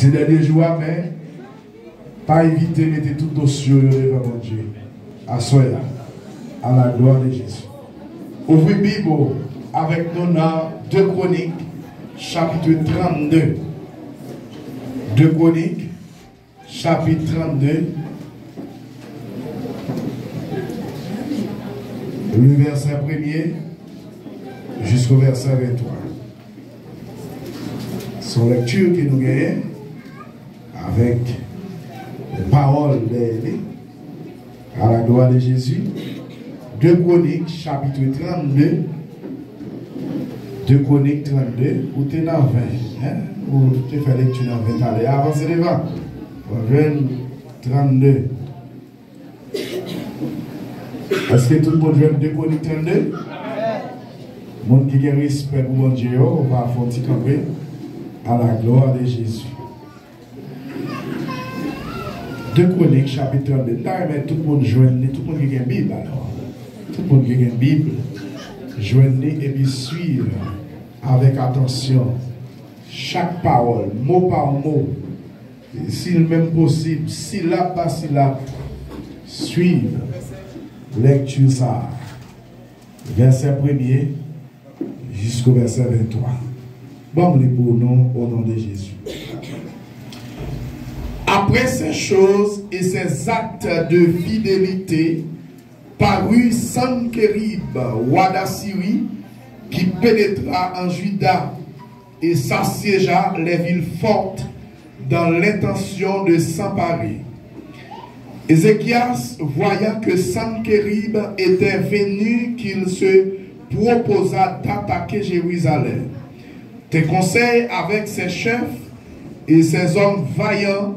ces derniers jours, mais pas éviter de mettre tout dossier devant mon Dieu. À soi, à la gloire de Jésus. Ouvrez Bible avec nous dans 2 Chroniques, chapitre 32. 2 Chroniques, chapitre 32. Le verset 1er jusqu'au verset 23. Son lecture que nous gagnons avec les paroles à la gloire de Jésus. 2 Chroniques, chapitre 32. 2 Chroniques 32, ou t'es dans 20. Hein? Ou tu fais lecture dans 20. Allez, avancez devant. 32. Est-ce que tout le monde veut 2 Chroniques 32? Le monde qui a respect pour mon Dieu, on va faire camper à la gloire de Jésus. 2 Chroniques, chapitre 32. Mais tout le monde joigne, tout le monde qui a une Bible alors. Tout le monde qui a une Bible, joignez et puis suivre avec attention chaque parole, mot par mot. S'il même possible, syllabe par syllabe, suivre lecture ça. Verset 1er jusqu'au verset 23. Bon, les pour nous au nom de Jésus. Après ces choses et ces actes de fidélité, parut Sankérib, roi d'Assyrie, qui pénétra en Juda et s'assiégea les villes fortes dans l'intention de s'emparer. Ézéchias voya que Sankérib était venu, qu'il se proposa d'attaquer Jérusalem. Tes conseils avec ses chefs et ses hommes vaillants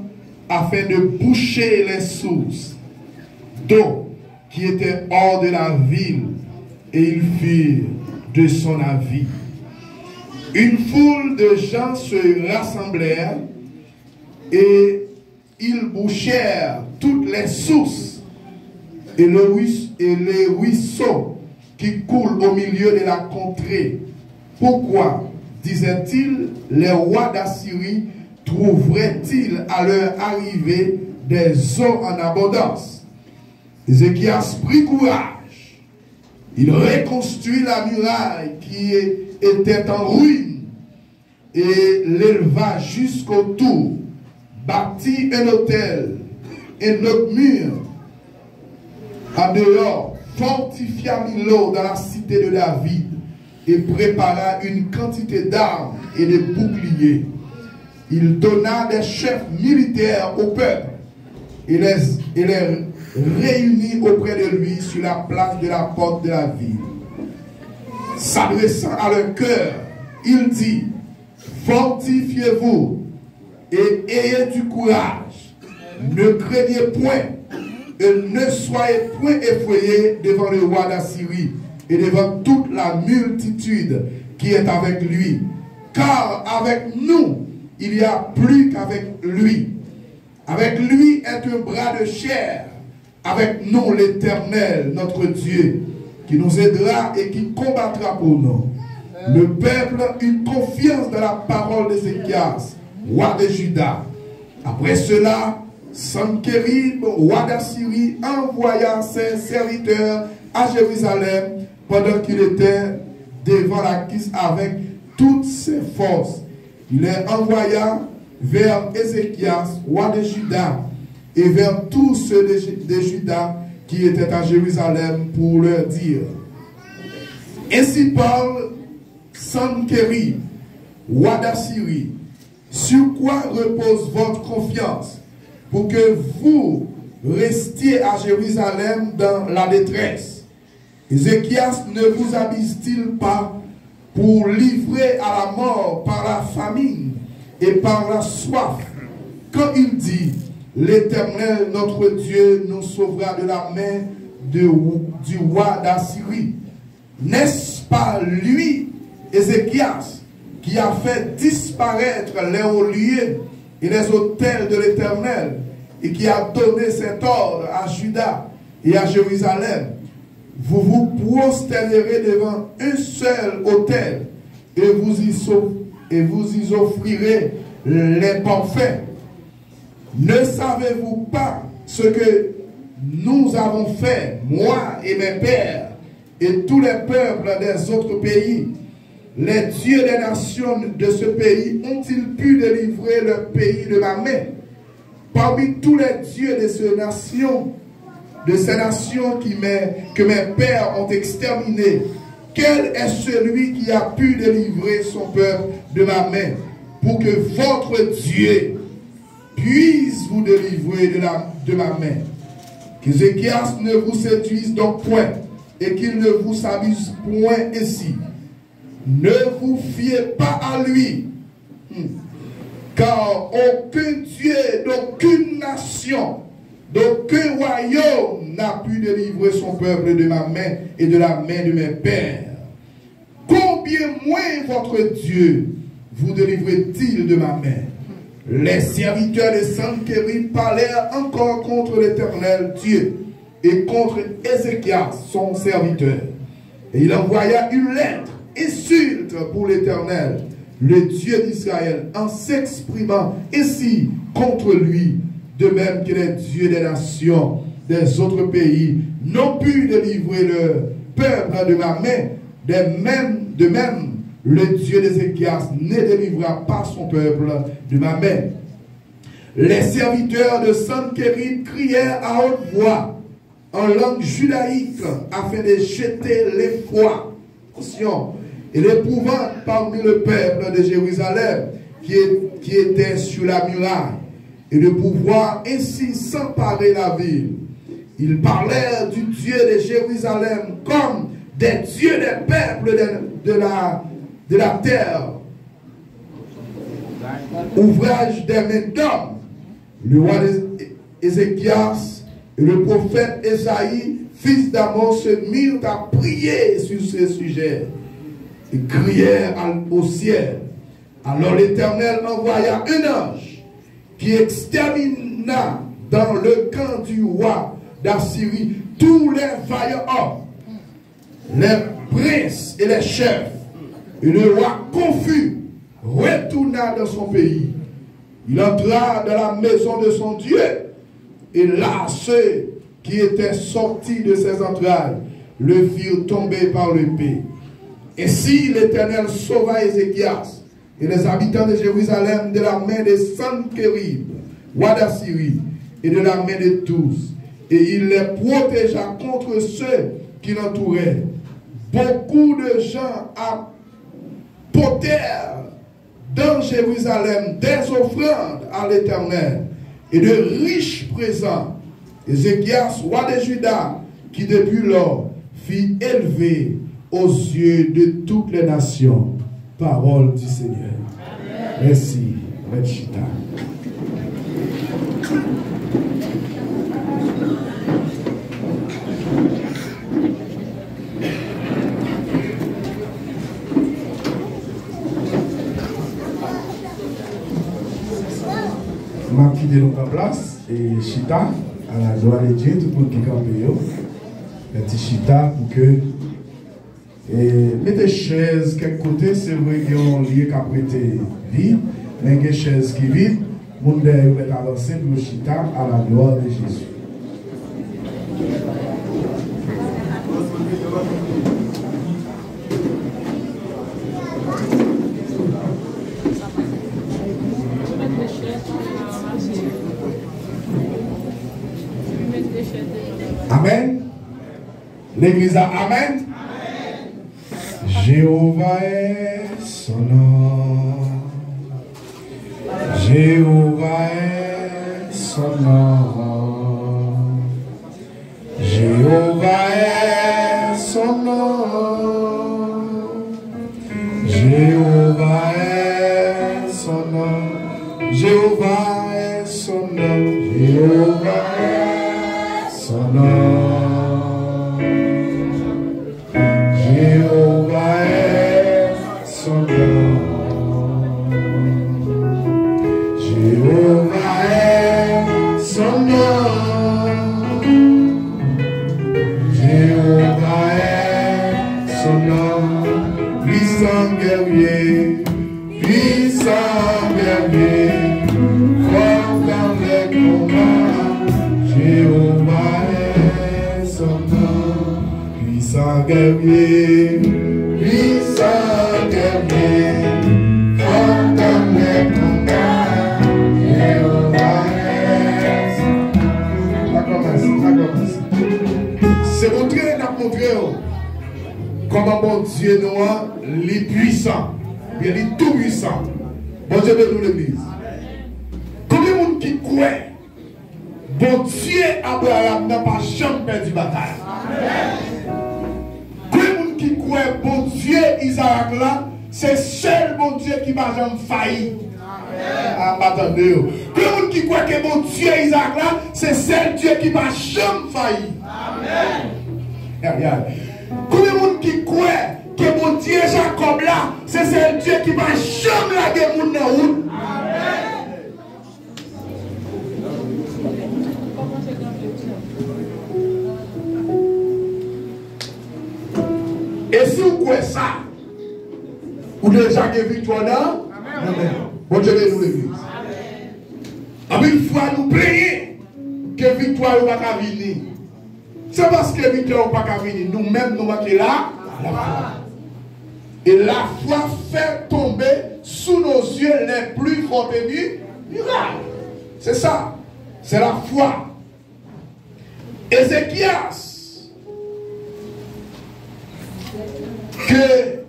afin de boucher les sources d'eau qui étaient hors de la ville, et ils furent de son avis. Une foule de gens se rassemblèrent et ils bouchèrent toutes les sources et les ruisseaux qui coulent au milieu de la contrée. Pourquoi, disait-il, les rois d'Assyrie trouveraient-ils à leur arrivée des eaux en abondance? Ézéchias prit courage. Il reconstruit la muraille qui était en ruine et l'éleva jusqu'au tour, bâtit un hôtel, un autre mur en dehors, fortifia Milo dans la cité de David et prépara une quantité d'armes et de boucliers. Il donna des chefs militaires au peuple et les réunit auprès de lui sur la place de la porte de la ville. S'adressant à leur cœur, il dit: fortifiez-vous et ayez du courage. Ne craignez point et ne soyez point effrayés devant le roi d'Assyrie et devant toute la multitude qui est avec lui. Car avec nous, il y a plus qu'avec lui. Avec lui est un bras de chair. Avec nous l'Éternel, notre Dieu, qui nous aidera et qui combattra pour nous. Le peuple eut confiance dans la parole d'Ézéchias, roi de Juda. Après cela, Sankérib, roi d'Assyrie, envoya ses serviteurs à Jérusalem pendant qu'il était devant la quise avec toutes ses forces. Il les envoya vers Ézéchias, roi de Juda, et vers tous ceux de Juda qui étaient à Jérusalem pour leur dire: ainsi parle Sankérib, roi d'Assyrie, sur quoi repose votre confiance pour que vous restiez à Jérusalem dans la détresse? Ézéchias ne vous avise-t-il pas pour livrer à la mort par la famine et par la soif, quand il dit: l'Éternel notre Dieu nous sauvera de la main du roi d'Assyrie? N'est-ce pas lui, Ézéchias, qui a fait disparaître les hauts lieux et les autels de l'Éternel, et qui a donné cet ordre à Juda et à Jérusalem? Vous vous prosternerez devant un seul autel, et vous y offrirez les parfaits. Ne savez-vous pas ce que nous avons fait, moi et mes pères, et tous les peuples des autres pays? Les dieux des nations de ce pays ont-ils pu délivrer le pays de ma main? Parmi tous les dieux de ces nations que mes pères ont exterminés, quel est celui qui a pu délivrer son peuple de ma main, pour que votre Dieu puisse vous délivrer de ma main? Qu'Ézéchias ne vous séduise donc point, et qu'il ne vous amuse point ici. Ne vous fiez pas à lui, car aucun Dieu d'aucune nation, d'aucun royaume n'a pu délivrer son peuple de ma main et de la main de mes pères. Combien moins votre Dieu vous délivrera-t-il de ma main? Les serviteurs de Sanchérib parlèrent encore contre l'Éternel Dieu et contre Ézéchias, son serviteur. Et il envoya une lettre, insulte pour l'Éternel, le Dieu d'Israël, en s'exprimant ainsi contre lui, de même que les dieux des nations des autres pays n'ont pu délivrer le peuple de ma main. De même, le Dieu d'Ézéchias ne délivra pas son peuple de ma main. Les serviteurs de Sanchérib crièrent à haute voix en langue judaïque afin de jeter l'effroi et l'épouvante parmi le peuple de Jérusalem qui était sur la muraille, et de pouvoir ainsi s'emparer la ville. Ils parlèrent du Dieu de Jérusalem comme des dieux des peuples de la terre, ouvrage des mains d'hommes. Le roi Ézéchias et le prophète Ésaïe, fils d'Amos, se mirent à prier sur ce sujet et crièrent au ciel. Alors l'Éternel envoya un ange qui extermina dans le camp du roi d'Assyrie tous les vaillants hommes, les princes et les chefs. Et le roi confus retourna dans son pays. Il entra dans la maison de son Dieu, et là ceux qui étaient sortis de ses entrailles le firent tomber par l'épée. Ainsi l'Éternel sauva Ézéchias et les habitants de Jérusalem de la main de Sanchérib, roi d'Assyrie, et de la main de tous. Et il les protégea contre ceux qui l'entouraient. Beaucoup de gens apportèrent dans Jérusalem des offrandes à l'Éternel et de riches présents. Ézéchias, roi de Juda, qui depuis lors fit élever aux yeux de toutes les nations. Parole du Seigneur. Amen. Merci. Rechita. Je vais quitter notre place et Chita, à la gloire de Dieu, tout le monde qui est campé, un petit Chita pour que. Mettez chaises quelque côté, c'est vrai qu'il y a un lieu qui a prêté vide, mais il y a des chaises qui vide, le monde est avancé pour Chita à la gloire de Jésus. Amen. L'église a Amen. Jéhovah est son nom. Jéhovah est son nom. Jéhovah est son nom. Jéhovah est son nom. Jéhovah est son nom. Jéhovah est son nom. Jéhovah est son nom. Jéhovah est son nom. Jéhovah est son nom. Puissant guerrier, puissant guerrier. guerrier, puissant guerrier, fort dans les combats, Jéhovah est. Ça commence. C'est montré, comment mon Dieu noir, les puissants, il est tout puissant. Bon Dieu de nous l'église. Combien de monde qui croit, bon Dieu Abraham n'a pas jamais perdu bataille. Combien de monde qui croit, bon Dieu Isaac là, c'est seul bon Dieu qui va jamais faillir. Attendez. Combien de monde qui croit que bon Dieu Isaac là, c'est seul Dieu qui va jamais faillir. Regarde. Combien de monde qui croit que mon Dieu Jacob là, c'est le Dieu qui va jamais laguer mon dans route. Et si vous croyez ça, vous déjà avez victoire là, bon Dieu nous l'église. Une fois nous plaignons que victoire ne va pas venir. C'est parce que victoire ne va pas venir. Nous-mêmes nous manquons là. Et la foi fait tomber sous nos yeux les plus forts miracles. C'est ça. C'est la foi. Ézéchias, que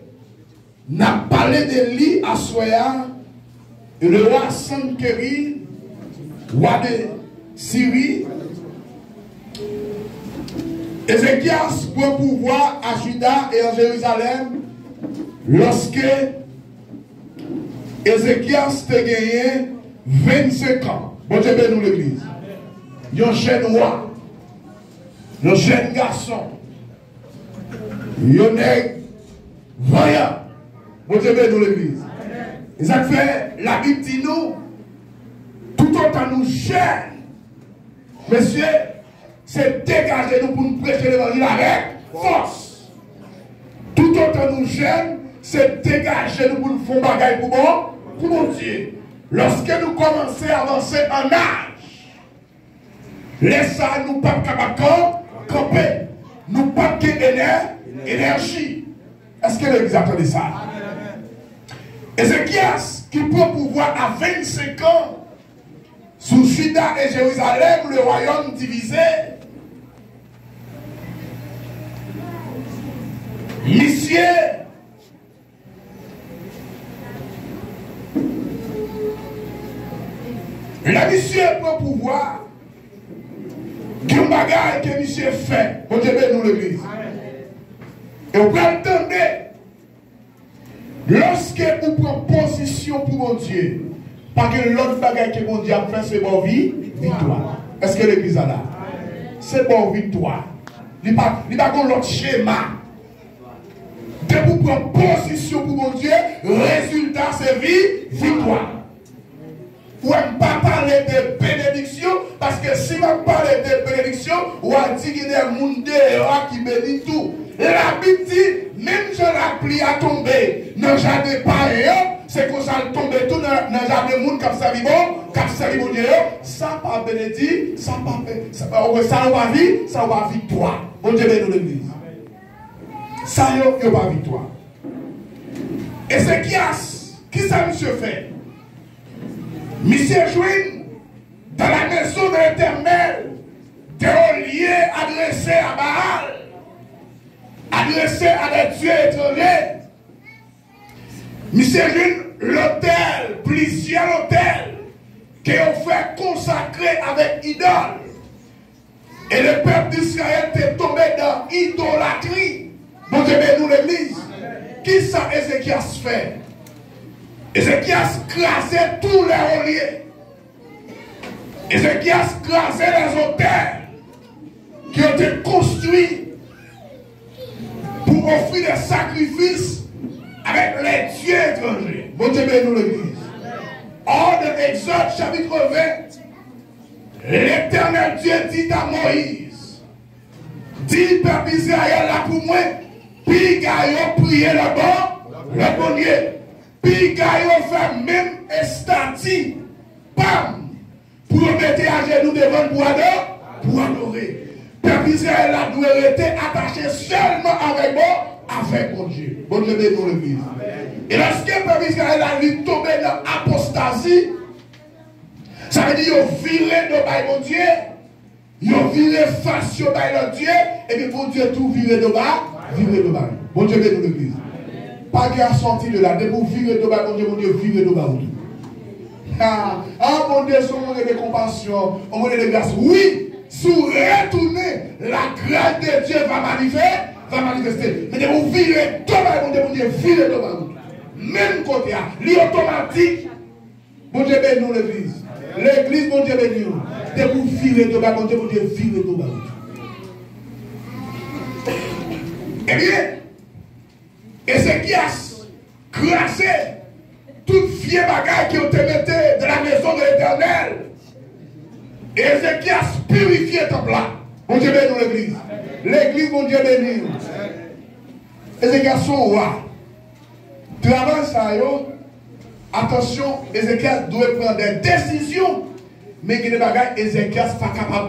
n'a parlé de lui à Soya, et le roi Sankéry, roi de Syrie, Ézéchias prend pouvoir à Juda et en Jérusalem lorsque Ézéchias a gagné 25 ans. Bon Dieu bénisse l'église. Un jeune roi, un jeune garçon, un nègre voyant. Bon Dieu bénisse l'église. Et ça fait, la Bible dit nous, tout autant nous jeunes, messieurs, c'est dégager nous pour nous prêcher l'évangile avec force. Tout autant nous jeunes, c'est dégager nous pour nous faire bagaille pour mon Dieu. Lorsque nous commençons à avancer en âge, laissez nous pas capables de camper. Nous pas de énergie. Est-ce que l'église attendait ça? Ézéchias, qui prend pouvoir à 25 ans, sous Juda et Jérusalem, le royaume divisé, monsieur, la monsieur prend pouvoir, qui un bagage que monsieur fait, pour Dieu nous l'église. Et vous entendez, lorsque vous prenez position pour mon Dieu, parce que l'autre bagage que mon Dieu a fait, c'est bon victoire. Est-ce que l'église a là? C'est bon victoire. Il n'y a pas l'autre schéma. Dès que vous prenez position pour mon Dieu, résultat c'est victoire. Vous ne pas parler de bénédiction, parce que si vous parlez de bénédiction, vous allez dire qu'il y a des gens qui bénissent tout. La Bible dit, même si la pluie a tombé, ne jamais pas, c'est que ça tombe tout dans le jardin de monde comme ça, ça pas bénédict, ça va vie, ça va victoire. Bon Dieu bénisse l'église. Ça y a pas victoire. Ézéchias, qui ça monsieur fait? Monsieur joue dans la maison de l'Éternel des lieux adressés à Baal, adressés à des dieux étrangers. Monsieur joue l'autel, plusieurs hôtels qui ont fait consacrer avec idole. Et le peuple d'Israël est tombé dans l'idolâtrie. Bon Dieu nous l'église. Qui ça Ézéchias fait? Ézéchias crasait tous les reliés. Ézéchias crasait les hôtels qui ont été construits pour offrir des sacrifices avec les dieux étrangers. Bon Dieu nous l'église. Hors de Exode chapitre 20, l'Éternel Dieu dit à Moïse, dis peuple Israël là pour moi, puis gaillot prier le bon Dieu. Puis gaillot fait même statue, pam, pour mettre à genoux devant pour adorer. peuple Israël a dû rester attaché seulement avec mon Dieu. Bon Dieu bénit l'église. Et lorsque le peuple Israël a tombé dans l'apostasie, ça veut dire qu'ils ont viré de mon Dieu, ils ont viré face de leur Dieu, et puis mon Dieu tout viré de bas, Bon Dieu bénit l'église. Pas qu'à sortir de là, dès que vous virez de bas, mon Dieu viré de bas. Mon Dieu, son monde de compassion, on monde de grâce. Oui, si vous retournez, la grâce de Dieu va manifester. Mais de vous virez de bas, mon Dieu viré de bas. Même côté, l'automatique, mon Dieu bénit l'église. L'église, mon Dieu bénit. De vous virez de bas, mon Dieu viré de bas. Eh bien, Ézéchias crassé toute vieille bagaille qui ont été mis de la maison de l'Éternel. Ézéchias purifié le temple là. Mon Dieu bénit l'église. L'église, mon Dieu bénit. Ézéchias son roi. Travail ça, yo. Attention, Ézéchias doit prendre des décisions. Mais il y a des bagailles, Ézéchias n'est pas capable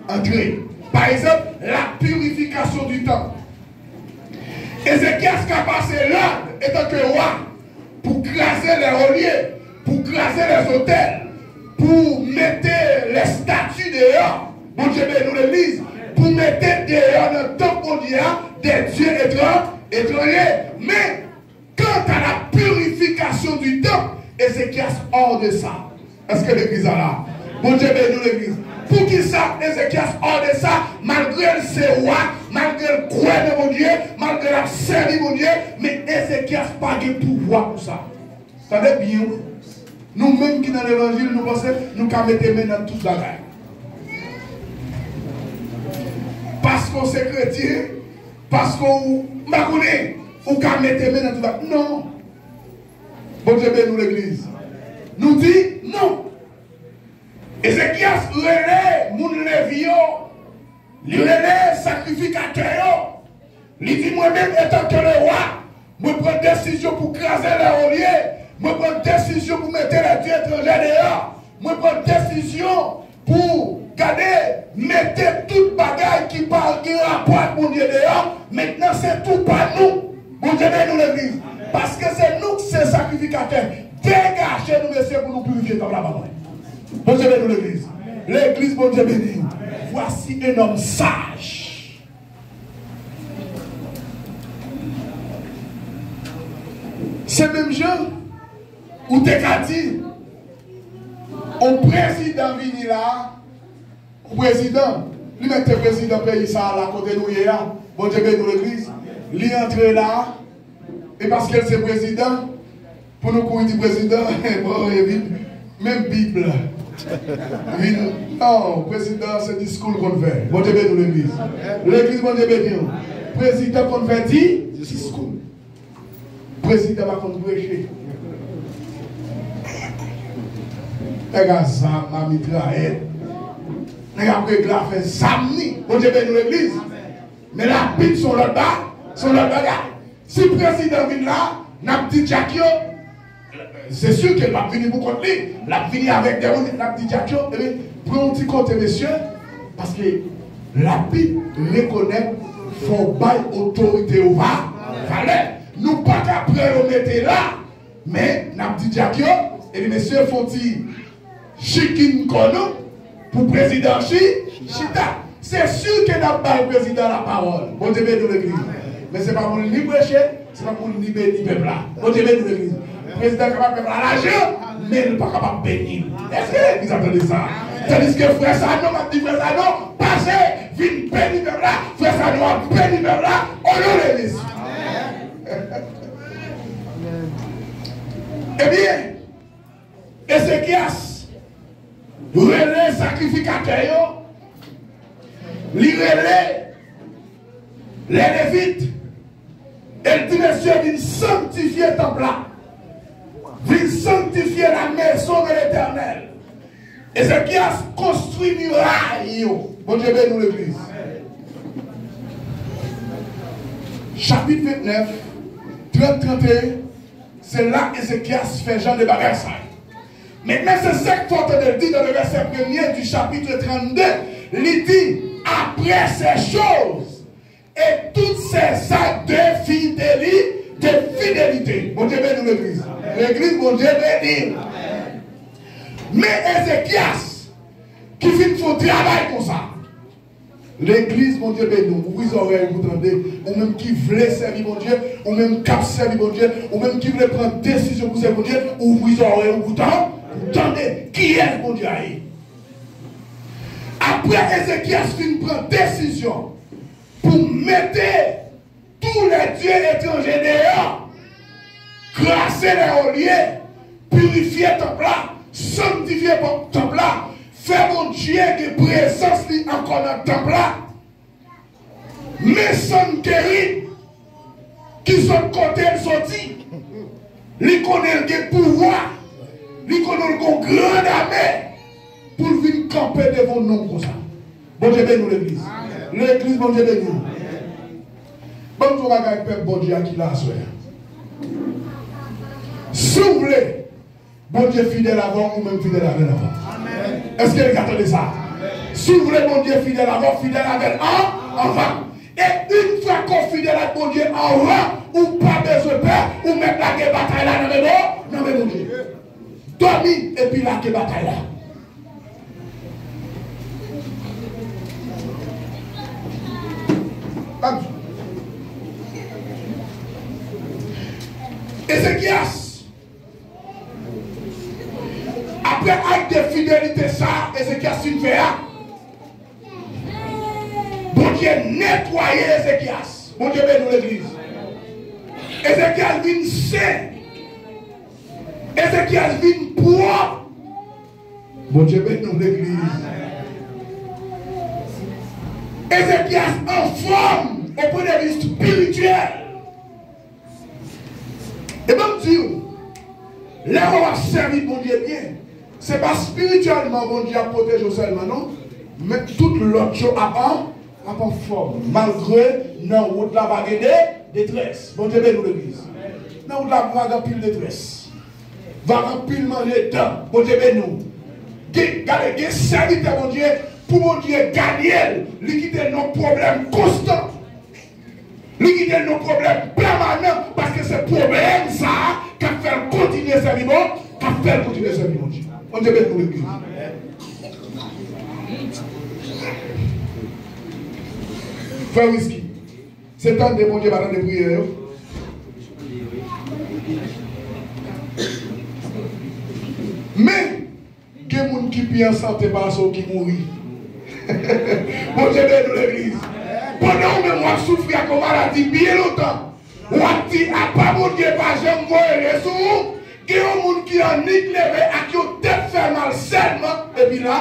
d'entrer. Par exemple, la purification du temple. Ézéchias a passé l'ordre, étant que roi, pour craser les reliers, pour craser les hôtels, pour mettre les statues dehors, mon Dieu bénit l'église, pour mettre dehors dans le temple mondial des dieux étrangers. Mais quant à la purification du temple, Ézéchias hors de ça. Est-ce que l'église est là? Mon Dieu bénit l'église. Pour qui ça, Ézéchias hors de ça, malgré ses rois, malgré le croix de mon Dieu, malgré la servie de mon Dieu, mais Ézéchias n'a pas de pouvoir pour ça. Ça veut bien. Nous-mêmes qui dans l'évangile, nous pensons, nous pouvons mettre main dans tout ça. Parce qu'on est chrétien, parce qu'on connaît, on peut mettre main dans tout ça. Non. Bon Dieu bénit l'église. Nous dit non. Ézéchias relève mon lévio, il relève sacrificateur. Il dit moi-même étant que le roi, je prends décision pour craser les reliers, je prends décision pour mettre les dieux étrangers dehors, je prends décision pour garder, mettre toute bagaille qui parle de rapport avec mon Dieu dehors. Maintenant c'est tout pas nous. Mon Dieu bénit l'église. Parce que c'est nous qui sommes sacrificateurs. Dégagez-nous, messieurs, pour nous purifier comme la maman. Bon Dieu bénit l'église. L'église, bon Dieu bénit. Voici un homme sage. C'est même gens où tu as dit, au président vini là, au président, lui met le président pays ça à la côté de nous hier, bon Dieu bénit l'église, lui entre là, et parce qu'elle c'est président, pour nous courir du président, bon, même Bible. Non, président, c'est discours qu'on fait. Bon Dieu bénit l'église. L'église, bon Dieu bénit. Président qu'on fait discours. Président va qu'on prêcher. Les gars, ça m'a mitraillé. Les gars, après, là, fait samedi. Bon Dieu bénit l'église. Mais la Bible, sur le bas, si le président vient là, n'a dit Jacques, c'est sûr qu'elle va venir pour contre lui. Elle va venir avec des gens, elle va dire Jacques, prenez un petit côté, messieurs, parce que la Bible reconnaît qu'il faut bailler autorité au valeur. Nous pas qu'après on mette là, mais n'a dit Jacques, et les messieurs faut-ils chikin kono pour président Chita. C'est sûr que n'a pas le président la parole. Bon Dieu bénit l'église. Mais ce n'est pas pour nous prêcher, ce n'est pas pour nous libérer le peuple là. Bon Dieu bénit l'église. Le président est capable de faire l'argent, mais il n'est pas capable de bénir. Est-ce que vous entendez ça? Tandis que frère Sano m'a dit frère Sano, passez, viens bénir le peuple là. Frère Sano a béni le peuple là, au nom de l'église. Eh bien, Ézéchias, relais sacrificateur, il relais les Lévites. Elle dit, monsieur, viens sanctifier le temple là. Viens sanctifier la maison de l'Éternel. Ézéchias construit une muraille. Bon Dieu bénit l'église. Chapitre 29, 30-31, c'est là qu'Ézéchias fait genre de bagages. Maintenant, c'est ça qu'il faut entendre dire dans le verset 1er du chapitre 32. Il dit, après ces choses et toutes ces actes de fidélité. Bon Dieu bénit l'église. L'église, bon Dieu bénit. Mais Ézéchias, qui fait son travail comme ça, l'église, mon Dieu, béni, vous les oreilles, vous entendez, ou même qui voulait servir mon Dieu, ou même qui a servi mon Dieu, ou même qui voulait prendre décision pour servir mon Dieu, ou vous les oreilles, vous entendez, qui est mon Dieu. Après, Ézéchias finit prendre décision pour mettre tous les dieux étrangers dehors, grasser les oliers, purifier le temple là, sanctifier le temple là, faire mon Dieu qui présence encore dans le temple là. Mais sans guérir, qui sont côté sortis, ils connaissent le pouvoir, ils connaissent le grand armée pour venir camper devant nous comme ça. Bon Dieu béni l'église. L'église, bon Dieu béni. Bon Dieu bagaille peuple, bon Dieu qui l'a soeur. Si vous voulez, bon Dieu fidèle avant ou même fidèle avec avant. Est-ce que vous attendez ça? Si vous voulez, mon Dieu fidèle avant, fidèle avec avant. Et une fois qu'on fidèle avec mon Dieu avant, ou pas besoin de peur, ou même la bataille là, non mais mon Dieu. Dormi et puis la bataille là. Ézéchias, après acte de fidélité, ça, Ézéchias s'il fait. Bon Dieu nettoyer Ézéchias. Bon Dieu bénit l'église. Ézéchias vient saint. Ézéchias vient propre. Bon Dieu bénit l'église. Ézéchias en forme au point de vue spirituel. Et même dire, là on va servir mon Dieu bien. Ce n'est pas spirituellement mon Dieu à protéger seulement, non? Mais toute l'autre chose à en forme. Malgré, non, on a pas de détresse. Bon Dieu bénit l'église. Non, on a pas de détresse. Va remplir le temps. Bon Dieu bénit. Regardez, serviteur mon Dieu, pour mon Dieu gagner, liquider nos problèmes constants. Liquider nos problèmes permanents, parce que c'est problème ça qui fait continuer à servir mon Dieu. On Dieu bénit l'église. Frère Whisky, c'est temps de mon Dieu va de prière. Mais, il y a des gens qui vivent en santé par ceux qui mourent. Mon Dieu bénit l'église. Pendant que moi souffrir comme maladie bien longtemps, on dit à pas mon Dieu, pas j'aime voir les sous. Il y a des gens qui ont niqué à qui ont tête fait mal seulement, et puis là,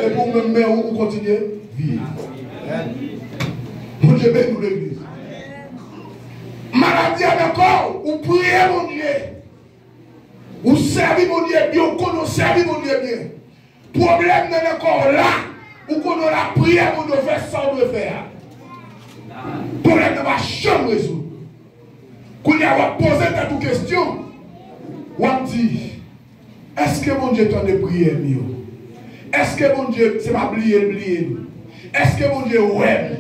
et pour même on continue à vivre. Mon Dieu bénit l'église. Maladie encore, ou priez mon Dieu. Ou servir mon Dieu bien, ou qu'on servir mon Dieu bien. Problème n'est encore là, ou qu'on a la prière pour nous faire ça ou faire. Problème ne va jamais résoudre. Quand on a posé cette question, on dit, est-ce que mon Dieu t'en est prié mieux? Est-ce que mon Dieu, c'est pas oublié? Est-ce que mon Dieu, ouais?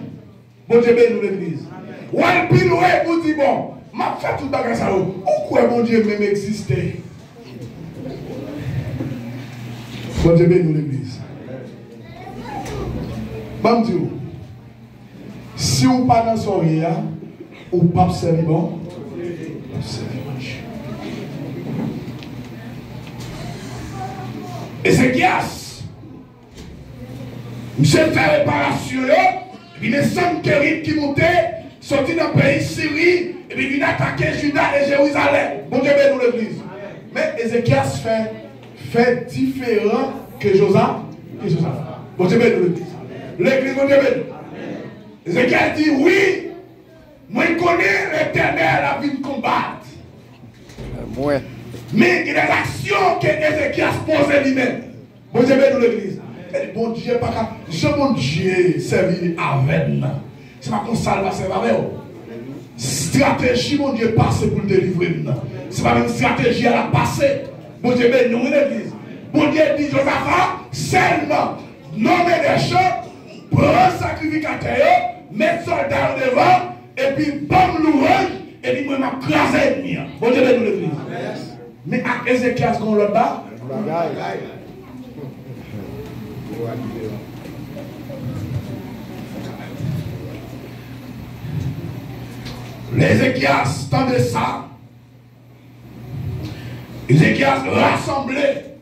Bon Dieu bénit l'église. Ou elle pile ouais pour dire bon, m'a fait tout bagage ça. Pourquoi mon Dieu même exister? Bon Dieu bénit l'église. Bon Dieu, si vous pas dans son rien, ou pas servir bon, servir bon Dieu. Ézéchias, monsieur fait réparation. Il y a des sangs terribles qui montaient, sortis dans le pays Syrie, et puis il attaquer Juda et Jérusalem. Bon Dieu bénit l'église. Mais Ézéchias fait différent que Josaphat. Bon Dieu bénit l'église. L'église, bon Dieu bénit. Ézéchias dit oui, moi je connais l'éternel à vie de combattre. Mais il y a des actions que Ézéchias pose lui-même. Bon Dieu bénit l'église. Bon Dieu, pas qu'à. Je mon Dieu servir avec nous. C'est pas comme ça, va servir avec nous. Stratégie, mon Dieu, passer pour le délivrer. C'est pas une stratégie à la passer. Bon Dieu, nous l'église. Bon Dieu dit Josaphat, seulement nommer des gens prend sacrificateur, met soldat devant, et puis bam l'ouvrage, et puis moi m'a crasé l'ennemi. Bon Dieu bénisse l'église. Mais à Ézéchias qu'on l'autre bas. Ézéchias, tendez ça. Ézéchias rassemblait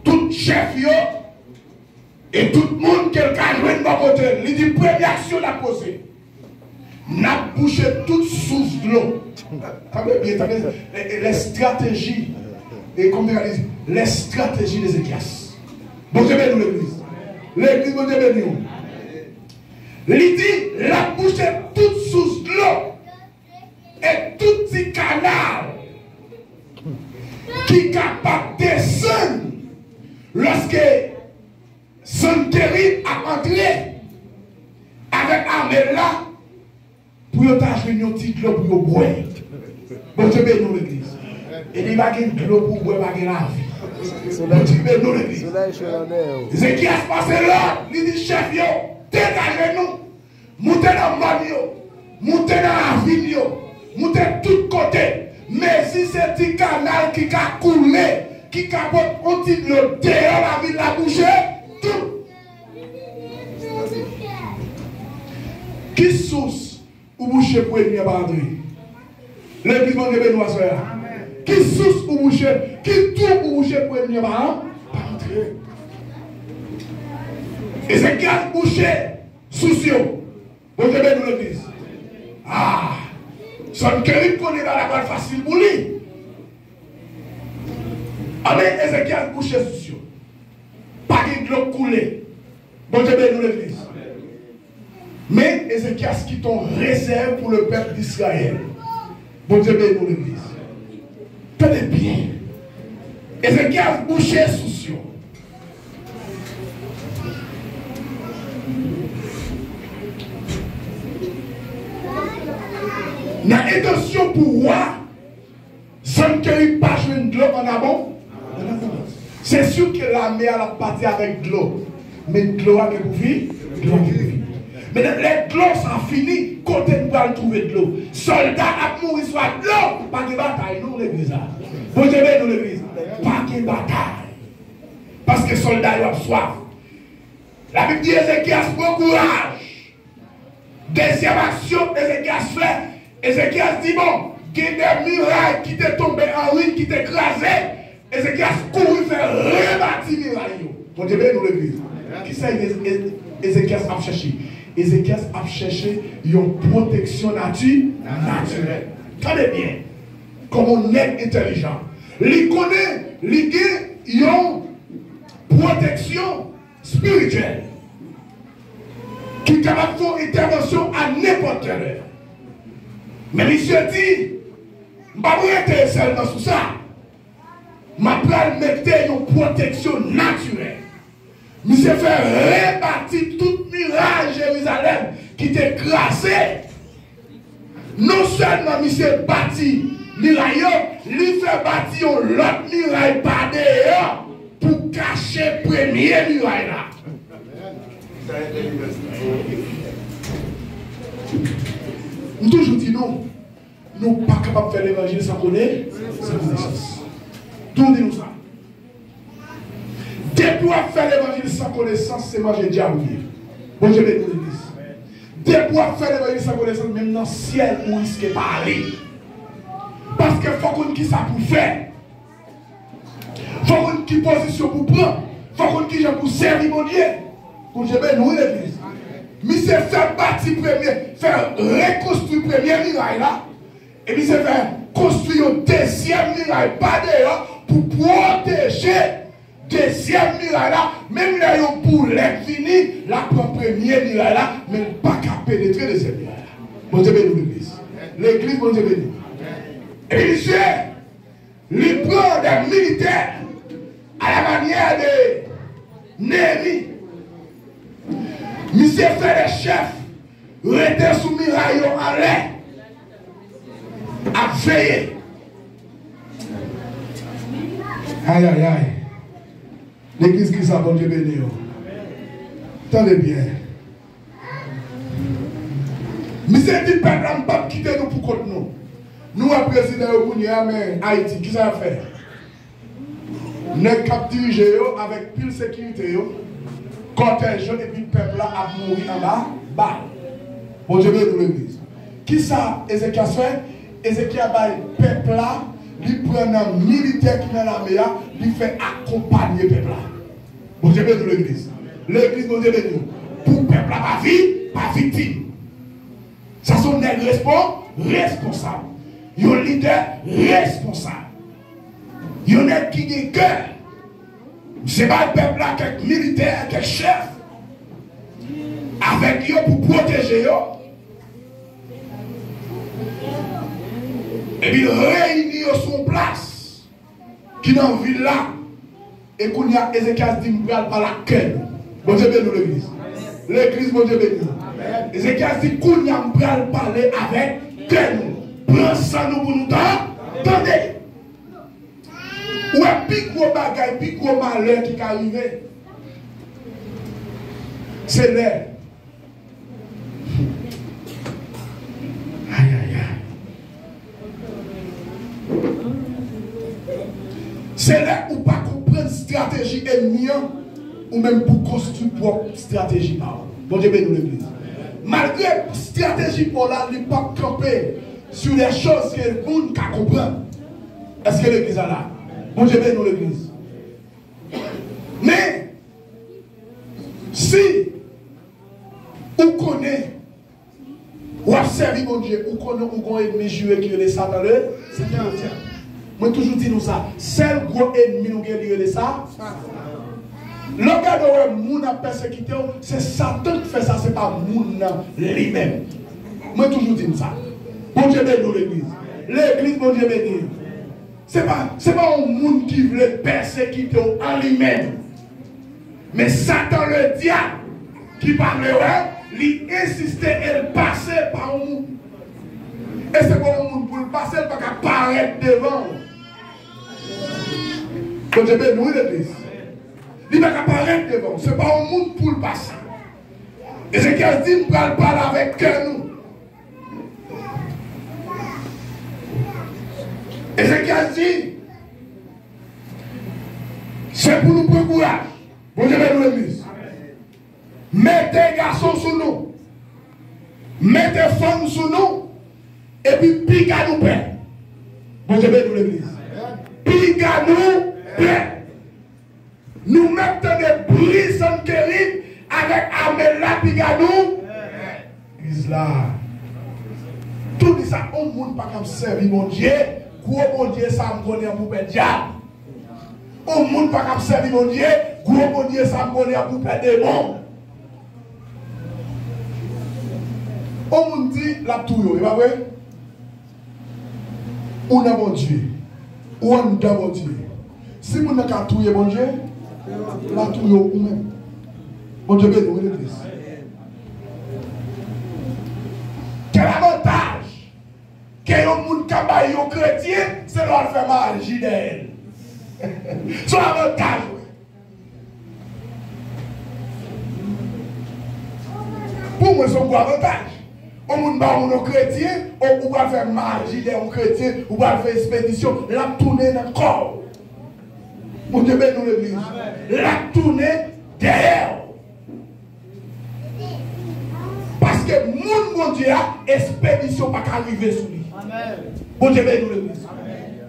tout chef et tout le monde qui a joué de mon côté. Il dit première action à poser. N'a bouché toute source de l'eau. Les stratégies, et comme dit, les stratégies d'Ézéchias. Bon Dieu béni l'église. L'église, bon Dieu béni. Il dit, la bouché toute source de l'eau et tout petit canal qui est capable de descendre lorsque Santéry a entré avec l'armée là pour y avoir une petite eau pour boire. Bon Dieu béni l'église. Et il n'y a pas de l'eau pour boire, pas de la vie. Bon Dieu béni l'église. Ézéchias passe là, il dit chef, dégagez-nous, montez dans le monde, montez dans la ville, montez de tous côtés. Mais si c'est un petit canal qui a coulé, qui a porté le dehors la ville la bouche, tout. Qui source ou boucher pour venir à André? L'église de Benoît Soya. Qui source ou boucher? Qui tout ou boucher pour venir à André? Et c'est qui a bouché soucieux. Vous devez nous le dire. Ah! Son Kérim connaît dans la balle facile pour lui. Allez, Ézéchias bouché soucieux. Pas de l'eau coulée. Bon Dieu bénisse l'église. Mais Ézéchias qui t'ont réserve pour le peuple d'Israël. Bon Dieu bénisse l'église. Tenez bien. Ézéchias bouché soucieux. Dans l'intention pour moi, sans qu'il n'y ait pas de l'eau en avant, c'est sûr que la mer a parti avec de l'eau. Mais de l'eau a pour vie, de l'eau qui vit. Mais les l'eau sont fini, côté nous allons trouver de l'eau. Soldats a mouru soit de l'eau, pas de bataille, nous l'église. Vous devez nous l'église, pas de bataille. Parce que les soldats ont soif. La Bible dit Ézéchias, bon courage. Deuxième action, Ézéchias fait. Ézéchias dit bon, il y a des murailles qui t'est tombé en ruine, qui t'est écrasé. Ézéchias couru faire rebâtir les murailles. Bon Dieu, nous l'église. Qui c'est Ézéchias a cherché? Ézéchias a cherché une protection naturelle. Tenez bien, comme on est intelligent. Il connaît, il a une protection spirituelle qui est capable de faire intervention à n'importe quelle heure. Mais monsieur dit, je ne vais pas être seulement sur ça. Je vais mettre une protection naturelle. Monsieur fait rebâtir toute muraille de Jérusalem qui était écrasé. Non seulement monsieur bâtit muraille, il fait bâtir l'autre muraille par dehors pour cacher la première muraille là. Nous toujours dit non. Nous ne sommes pas capables de faire l'évangile sans connaissance. Tout dit nous ça. Depuis à faire l'évangile sans connaissance, c'est manger diable. Bon Dieu bénisse l'église. Depuis à faire l'évangile sans connaissance, même dans le ciel, on risque de parler. Parce qu'il faut qu'on ait ça pour faire. Il faut qu'on ait position pour prendre. Il faut qu'on ait gens pour servir mon Dieu. Bon Dieu bénisse l'église. Mais c'est faire bâtir premier, faire reconstruire première muraille là. Et puis c'est faire construire une deuxième muraille pas dehors pour protéger deuxième muraille là. Même là, pour l'infini, la première muraille là, mais pas qu'à pénétrer deuxième muraille là. Bon Dieu bénisse l'église. L'église, bon Dieu bénisse. Et monsieur, il prend des militaires à la manière de Néhémie. Monsieur fait les chefs, rester sous muraille en l'air, à veiller. Aïe, aïe, aïe. L'église qui s'abonne, Dieu béni. Attendez bien. Monsieur dit, peuple, on ne peut pas quitter nous pour contre nous. Nous, le président de Haïti, qui ça fait? Nous avons dirigé avec pile sécurité, cortège et puis le peuple a mouru en bas. Bon, je vais dans l'église. Qui ça, Ézéchias fait? Ézéchias a le peuple là, il prend un militaire qui est dans l'armée, il fait accompagner le peuple là. Bon, je vais dans l'église. L'église, bon, je vais nous. Pour le peuple là, pas vie, pas victime. Ça sont des responsables. Ils ont un leader responsable. Ils ont un qui a cœur. Ce n'est pas le peuple là, quelques militaires, quelques chefs. Avec eux pour protéger eux. Et puis réunir son place. Qui dans la ville là. Et qu'on y a Ézéchias dit, nous allons par la queue. Bon Dieu béni l'église. L'église, bon Dieu béni. Ézéchias dit, qu'on y a parler avec queue. Prends ça nous pour nous attendez. Ou un plus gros bagage, plus gros malheur qui est arrivé. C'est l'air. Aïe, aïe, aïe. C'est là où pas comprendre stratégie ennemie ou même pour construire propre stratégie. Bon Dieu béni l'église. Malgré la stratégie pour là, il ne pas camper sur les choses que le monde comprend. Est-ce que l'église est là? Bon Dieu béni l'église. Mais si on connaît ou observe mon Dieu, ou connaît ou qu'on ennemi joué qui est le Satan, c'est un tiers. Moi toujours dis nous ça. Seul gros ennemi nous qui est le Satan. Le gars de moun a persécuté, c'est Satan qui fait ça, c'est pas moun lui-même. Moi toujours dis ça. Bon Dieu béni l'église. L'église, bon Dieu béni. C'est pas un monde qui veut persécuter en lui-même. Mais Satan le diable qui parlerait, il insistait et il passait par un monde. Et c'est pas un monde pour le passer, il ne peut pas apparaître devant. Bon Dieu béni l'église. Il ne peut pas apparaître devant. Ce n'est pas un monde pour le passer. Et c'est qu'il dit, nous ne parler avec nous. Ézéchias dit, c'est pour nous prendre courage. Bon Dieu béni l'église. Mettez garçons sous nous. Mettez femmes sous nous. Et puis pique à nous paix. Bon Dieu béni l'église. Pique à nous paix. Nous mettons des brises terribles avec armée là, pique à nous. Islam. Tout ça, on ne peut pas servir mon Dieu. Gros bon Dieu, ça me connaît pour perdre diable. On ne peut pas servir mon Dieu. Gros bon Dieu, ça me connaît pour perdre démon. On me dit la touille, pas vrai? On a mon Dieu. On a mon Dieu. Si on n'a qu'à touiller mon Dieu, la touille ou même. Bon Dieu, béni l'église. Quel avantage? Que les gens qui chrétien, c'est leur faire magie d'elle. C'est l'avantage. Pour moi, c'est un gros avantage. On va chrétien, on va faire magie d'elle, on chrétien, on va faire expédition, la tourner dans le corps. Mon Dieu, béni l'église. La tourner derrière. Parce que mon Dieu a expédition pas qu'arriver sur lui. Bon Dieu béni l'église.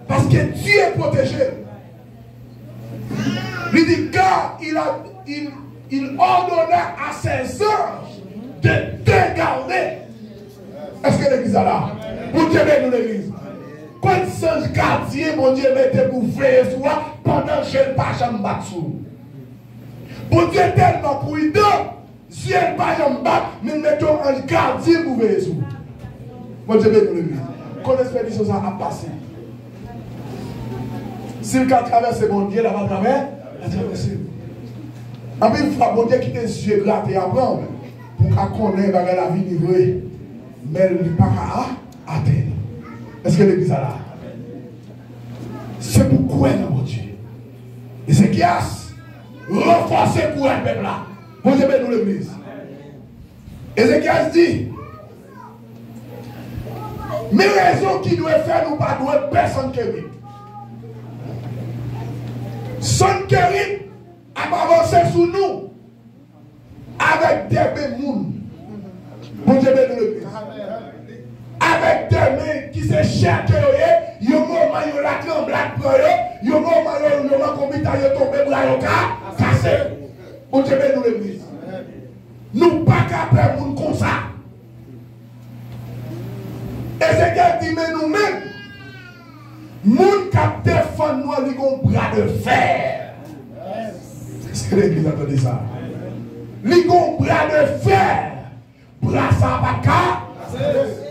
Parce que Dieu est protégé. Il dit car il ordonna à ses anges de te garder. Est-ce que l'église est là? Bon Dieu béni l'église. Quand sans gardien, mon Dieu mettait pour veiller sur toi pendant que je ne pas jamais battu. Bon Dieu est tellement prudent. Si elle ne pas jamais battu, nous mettons un gardien pour veiller sur vous. Bon Dieu béni l'église. Quand l'expédition ça a passé. Si le cas traverse mon Dieu, là va traverser. En plus, il faut bon Dieu qui tes yeux grattés à prendre pour qu'on connaisse la vie livrée. Mais il n'est pas à atteindre. Est-ce que l'église est là? C'est pourquoi mon Dieu. Ézéchias, renforcez pour un peuple là. Bon Dieu béni l'église. Ézéchias dit, Mais raison qui doit faire nous pas doit personne qui vit. Son kérim a avancé sur nous avec des bémouns. Bon Dieu béni le Christ. Avec des mains qui se cherchent, il y a un moment où la tremblade prend, il y a un moment où le comité est tombé pour la cassé. Bon Dieu béni le Christ. Nous pas capables de comme ça. Et c'est qu'elle dit, mais nous-mêmes, nous qui défendons nous avec un bras de fer. Est-ce que l'église a entendu ça? Nous avons un bras de fer. Bras ça va casser.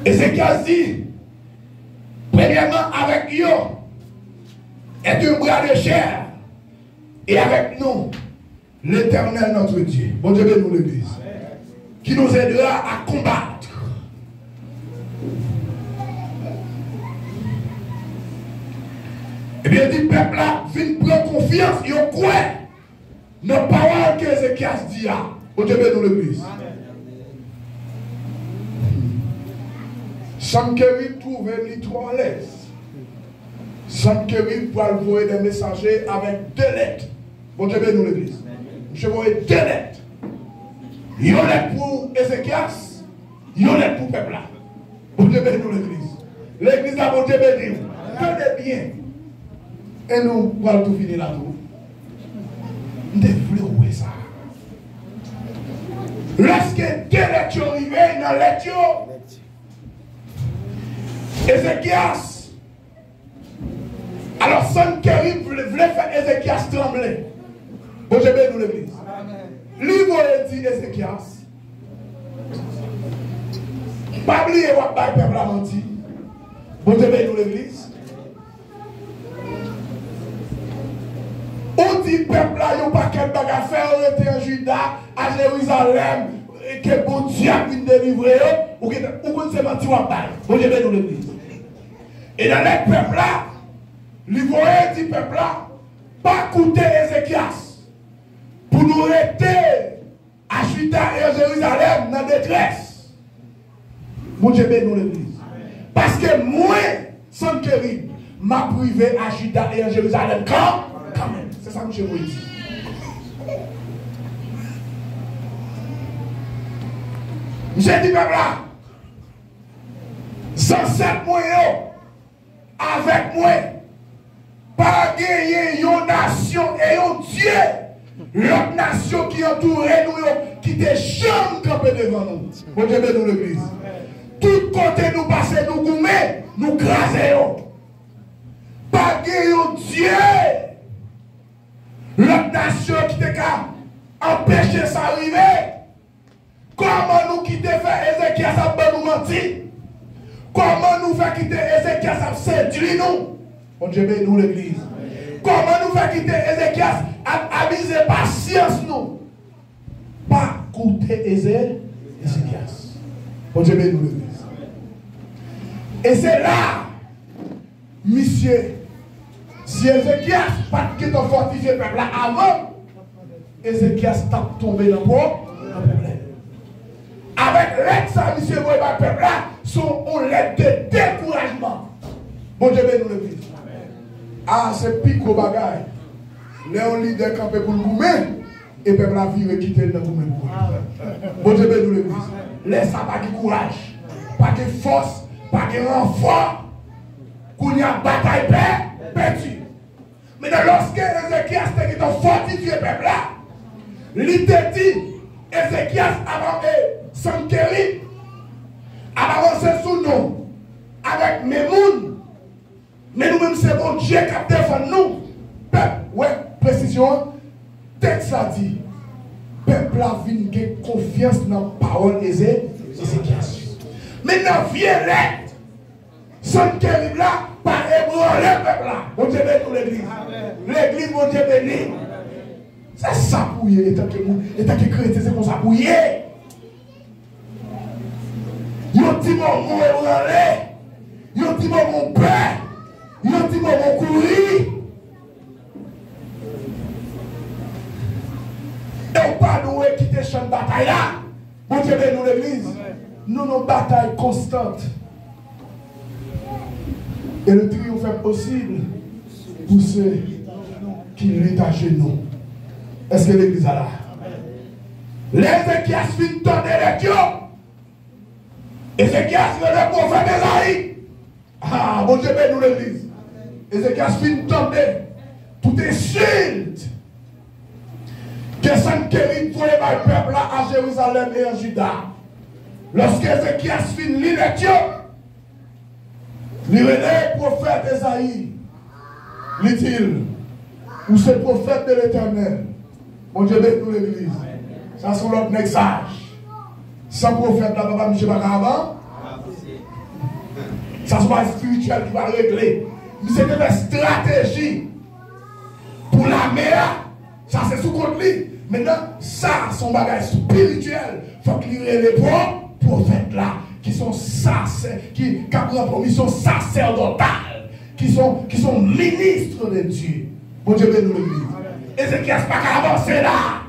Et c'est qu'elle dit, premièrement, avec eux, est un bras de chair. Et avec nous, l'Éternel notre Dieu, bon Dieu bénisse nous l'Église, qui nous aidera à combattre. Et bien, dit peuple là, vient prendre confiance, et on croit dans la parole que Ézéchias dit là. Bon Dieu bénisse nous l'Église. Sankéry trouve les trois lettres. Sankéry pour envoyer des messagers avec 2 lettres. Bon Dieu bénisse nous l'Église. Je vais envoyer 2 lettres. Il y en a pour Ézéchias, il y en a pour le peuple là. Bon Dieu bénisse nous l'Église. L'Église a bon Dieu bénisse. Tenez bien. Et nous allons tout finir là-tout. Nous devons voir ça. Lorsque 2 lettres arrivent dans lettres, Ézéchias, alors Sankéry voulait faire Ézéchias trembler. Bon, je vais nous l'église. Livre dit Ézéchias. Pas oublier what by peuple a menti. Bon, je vais nous l'église. On dit peuple là, il n'y a pas quel bagage à faire, on était en Juda, à Jérusalem, que bon Dieu a pu délivrer, ou qu'on se menti ou pas. Bon, je vais nous l'église. Et dans les peuples là, les voyants du peuple là, pas écouter Ézéchias pour nous rester à Juda et à Jérusalem dans la détresse. Bon Dieu bénisse nous l'église. Parce que moi, Sankéry, m'a privé à Juda et à Jérusalem quand même. C'est ça que je vous dis. J'ai dit peuple là, 107 moyens. Avec moi, pas gagner une nation et un Dieu, l'autre nation qui entoure nous, qui te jamais campé devant nous. Bon Dieu bénisse l'église. Tout côté nous passer, nous goumer, nous craser. Pas gagner un Dieu, l'autre nation qui te empêcher ça arriver. Comment nous quitter faire Ézéchias à nous mentir? Comment nous faire quitter Ézéchias à séduire nous? Bon Dieu bénisse nous l'église. Comment nous faire quitter Ézéchias à abuser patience nous? Pas écouter Ézéchias. Bon Dieu bénisse nous l'église. Et c'est là, monsieur, si Ézéchias pas quitter fortifier le peuple là avant, Ézéchias tape tombé dans le problème. Avec l'aide ça, monsieur, vous voyez le peuple là, on l'aide de découragement. Bon Dieu bénisse nous l'église. Ah, c'est pico bagaille. Léon leader campé pour le goumer, et peuple la vie quitter le goumer. Bon Dieu bénisse nous l'église. Laisse ça pas de courage, pas de force, pas de renfort. Qu'on y a bataille perdue. Mais lorsque Ézéchias était fortifié le peuple là, il te dit, Ézéchias avant Sankéry a avancé sous nous avec Memoun. Mais nous-mêmes, c'est bon Dieu qui a défendu nous. Peuple, ouais, précision, texte a dit, peuple a vu confiance dans la parole d'Ézéchias. Maintenant, viens l'aide. Sankéry là, par ébranler le peuple là. Bon Dieu bénisse l'église. L'église, bon Dieu bénisse. C'est ça pour y, et tant que chrétien, c'est comme ça pour y. Yon dit mon ébranlé. Yon dit mon père. Yon dit mon courir. Et pas nous quitter champ de bataille là. Bon Dieu bénit nous l'église. Nous nos batailles constantes. Et le triomphe est possible pour ceux qui luttent à genoux. Est-ce que l'église a là? Les Ézéchias finissent de l'élection. Ézéchias c'est le prophète d'Ésaïe. Ah, bon Dieu bénit nous l'église. Ézéchias finissent de tout est shield. Que Sankérit pour le peuple là à Jérusalem et en Juda. Lorsque Ézéchias finit l'élection, il est le prophète d'Ésaïe. Dit-il, ou c'est le prophète de l'Éternel. Mon Dieu bénit nous l'église. Ça c'est l'autre message. Sans prophète là, papa M. Bacava. Ça c'est pas spirituel qui va régler. Mais c'est une stratégie pour la mer. Ça c'est sous compte lui. Maintenant, ça, son bagage spirituel. Il faut qu'il y ait les prophètes là, qui sont qui prennent pour mission sacerdotale, qui sont ministres de Dieu. Bon Dieu bénit l'église. Ézéchias pas qu'à avancer là.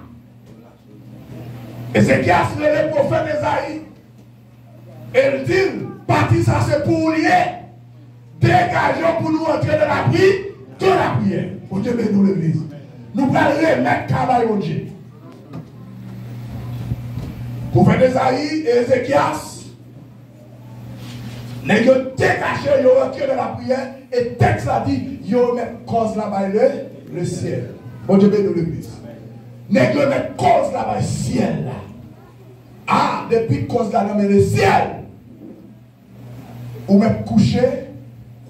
Ézéchias, c'est le prophète d'Ésaïe. Et il dit, parti ça c'est pour lier. Dégageons pour nous entrer dans la prière. Bon Dieu bénit l'église. Nous allons remettre le travail au Dieu. Prophète d'Ésaïe et Ézéchias, ils ont dégagé, ils ont rentré dans la prière, et le texte a dit, ils ont mis cause là-bas le ciel. Bon Dieu bénit l'église. Ils ont mis cause là-bas le ciel. Là. Ah, depuis cause là-bas le ciel, on met couché,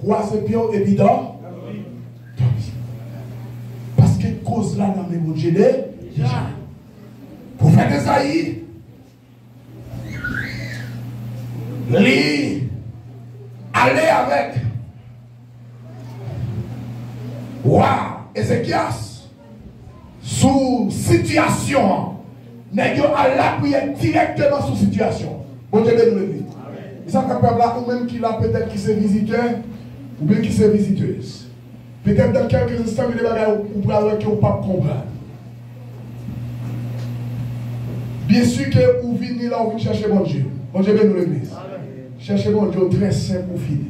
croiser pied et puis dort. Parce que cause là dans mes Dieu déjà. Prophète d'Ésaïe, lui, aller avec Ézéchias sous situation. N'est-ce pas la prière directement sous situation. Bon Dieu bénit l'église. Ils sont capables là, ou même qui l'a peut-être qui s'est visiteur, ou bien qui s'est visiteuse. Peut-être dans quelques instants, il y a des bagages où vous ne pas comprendre. Bien sûr que vous venez là, vous venez chercher bon Dieu. Bon Dieu bénit l'église. Cherchez bon Dieu très simple pour finir.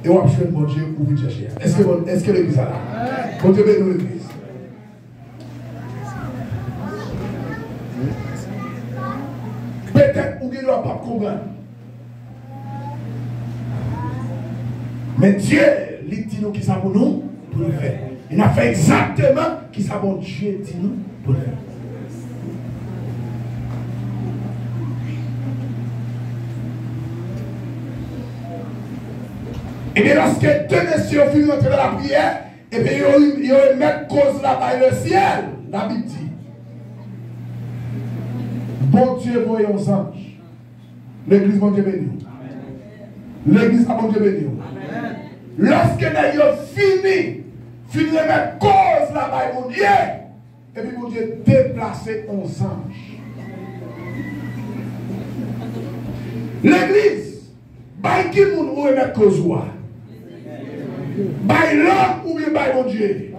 Et on va chercher bon Dieu pour venir chercher. Est-ce que l'église est là? Bon Dieu bénit l'église. Peut-être vous ne pas comprendre. Mais Dieu, il dit nous qui ça pour nous, pour le faire. Il a fait exactement qui ça bon Dieu dit nous pour le faire. Et bien lorsque deux messieurs finissent rentrer dans la prière, et bien ils mettent cause là-bas le ciel, la Bible dit. Bon Dieu voyez aux anges. L'église bon Dieu béni. L'église a bon Dieu béni. Lorsque nous avons fini de mettre cause là-bas, mon Dieu, et puis mon Dieu déplacé aux anges. L'église, by qui moun ou mettre cause ou by l'homme ou bien by mon Dieu.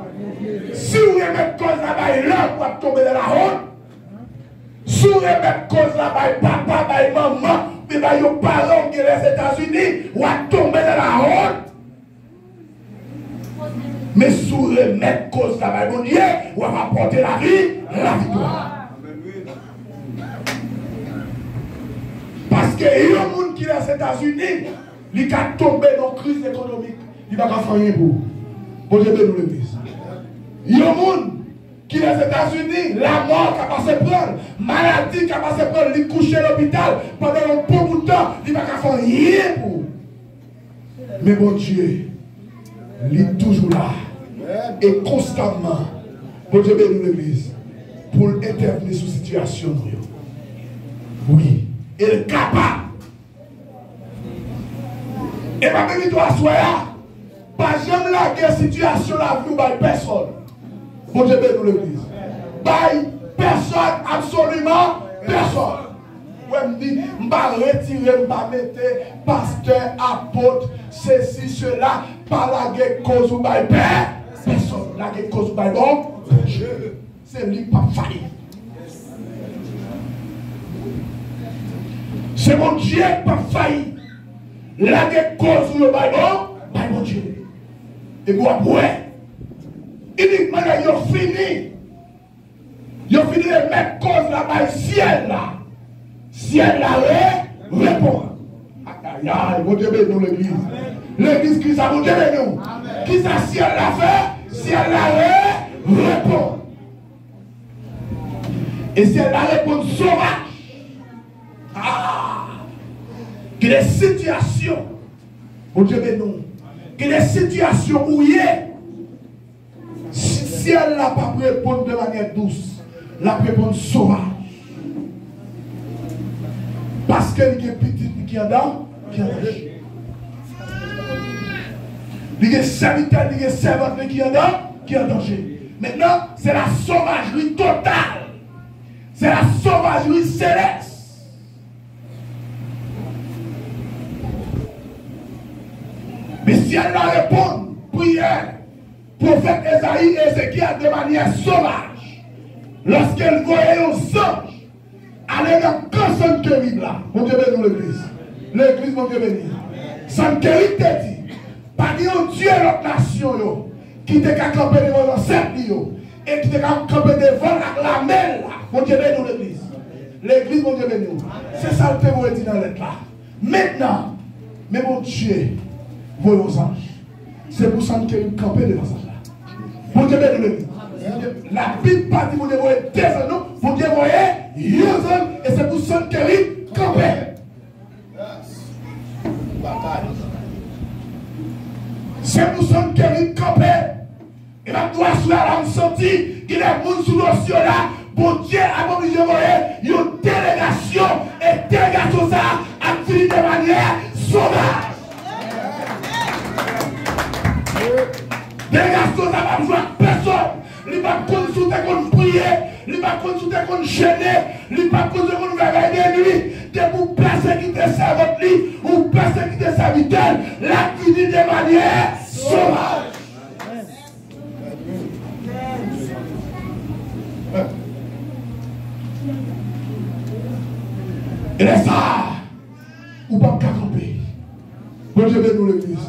Si vous remettez cause là-bas, l'homme va tomber dans la honte. Si vous remettez cause là-bas, papa, by maman, mais by vos parents qui sont aux États-Unis, va tomber dans la honte. Mais si vous remettez cause là-bas, mon Dieu, on va apporter la vie, la victoire. Parce que il y a un monde qui est aux États-Unis, il a tombé dans la crise économique, il va pas faire rien pour. Bon Dieu bénit l'église. Il y a un monde qui est aux États-Unis, la mort qui a passé prendre, maladie qui a passé prendre, il couche à l'hôpital pendant un bon bout de temps, il va pas faire rien pour. Mais bon Dieu, il est toujours là. Et constamment, bon Dieu bénit l'église, pour intervenir sur la situation. Oui, il est capable. Et ma béni toi, sois là. Pas jamais la situation la vie par personne. Bon Dieu bénit l'église. Par personne, absolument personne. ouais, me dit, je vais retirer, je vais mettre pasteur, apôtre, ceci, cela, pas la guerre cause ou by père. Personne, la guerre cause ou by bon. C'est lui qui n'a pas failli. C'est mon Dieu qui n'a pas failli. La guerre cause ou le by bon Dieu. Et vous après, uniquement là, ils ont fini. Ils ont fini de mettre cause là-bas, ciel là. Ciel là, répond. Aïe, aïe, mon Dieu, nous l'église. L'église qui ça, mon Dieu, nous. Qui ça, ciel là fait, ciel là, répond. Et ciel là répond sauvage. Ah! Qu'il y a des situations, mon Dieu, nous. Qu'il y a des situations où il y a. Si elle n'a pas répondre de manière douce, la répondre sauvage. Parce qu'elle est petite qui est dans, qui est dans. Il y a serviteur, il y a servante qui est en danger. Maintenant, c'est la sauvagerie totale. C'est la sauvagerie céleste. Mais si elle la répond, prière, prophète Esaïe et Ézéchiel de manière sauvage, lorsqu'elle voyait aux anges aller dans le camp Sankérib là, mon Dieu béni l'église. L'église, mon Dieu béni. Sankérib te dit, pas dit un Dieu l'autre nation qui te campé devant l'ancêtre et qui te campé devant la mer là, mon Dieu béni l'église. L'église, mon Dieu béni. C'est ça que vous dit dans l'être là. Maintenant, mais mon Dieu, voyez aux anges. C'est pour Sankérib camper devant ça. Mon Dieu béni. La Bible parle vous devez voir des anneaux, vous devez voir Yozan, et c'est pour Sankérib camper. C'est pour Sankérib camper. Et la doigt sur la langue sortie, qu'il y a des gens sous l'océan là, bon Dieu a obligé de voir une délégation, et délégation ça a fini de manière sauvage. Délégation ça va besoin de personne. Il va consulter qu'on prier, il va consulter qu'on gêner, il va consulter qu'on regarder lui, de pour persécuter sa votre lit ou persécuter sa vitale, la finit de manière sauvage. Et là ça, ou pas camper. Bon Dieu béni nous l'église.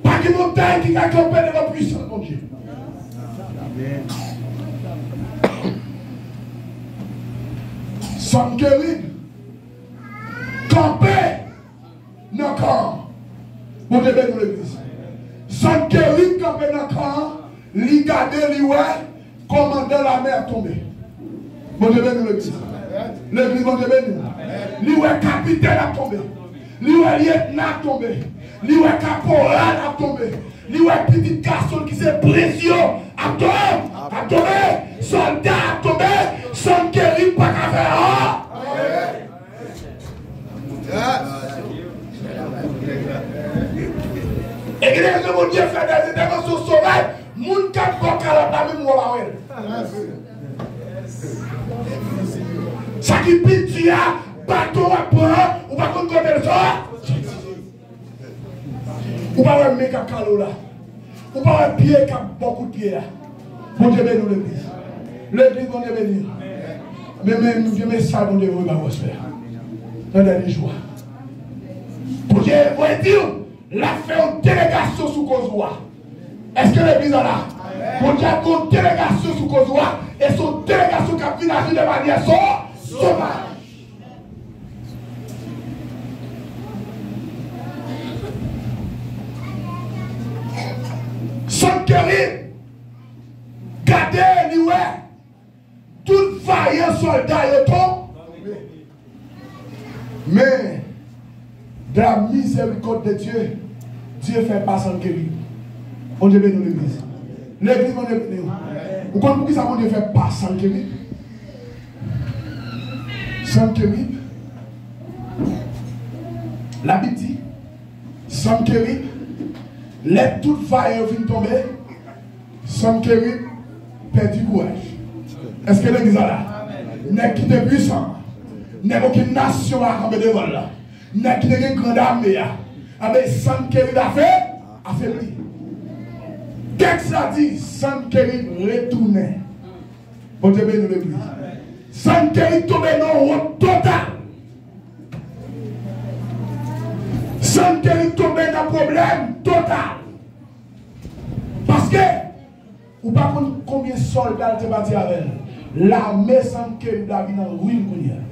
Pas de montagne qui a campé devant puissance, mon Dieu. Sankérib campé dans le camp. Mon Dieu béni l'église. Sankérib campé dans le camp, li gade li ouais, commandant la mer tombé. Mon Dieu béni l'église. L'église, mon Dieu béni. Li ouais capitaine a tombé. Li ouais lieutenant a tombé. Li ouais caporal a tombé. Li ouais petit garçon qui s'est précieux a tombé. Soldat a tombé. Sankérib pas qu'à faire. Et que les mon Dieu fait des interventions sauvages, moun kat koka la même moi ça qui pitié bateau à prendre ou pas qu'on connaît ça. Ou pas un mec à calo là. Ou pas un pied qui a beaucoup de pieds là. Mon Dieu béni l'église. L'église, mon Dieu béni. Mais même Dieu met ça, mon Dieu, vous va faire. Dans les joies. Pour Dieu, vous dire, la fait une délégation sous Kozoa. Est-ce que l'église est là? Pour Dieu, a une délégation sous Kozoa et son délégation qui a fini de manière sauvage. Sankérib, gardez lui, tout vaillant soldat est tombé. Mais, de la miséricorde de Dieu, Dieu fait pas Sankérib. On Dieu béni l'église. L'église, on Dieu béni. Vous comprenez pourquoi ça, on Dieu fait pas Sankérib? Sankérib, la Bible dit, Sankérib, les toutes vaillantes viennent tomber, Sankérib perd du courage. Est-ce que l'église est là? N'est qui est puissant, N'est aucune nation à camper devant là. N'est qui une grande armée. Avec Sankéry a fait, affaibli. Texte a dit, Sankéry retourné. Bon Dieu bénisse l'église. Sankéry tombé dans le route total. Sankéry tombé dans le problème total. Parce que, ou pas combien de soldats te battu avec elle. L'armée Sankéry a vu dans le ruine.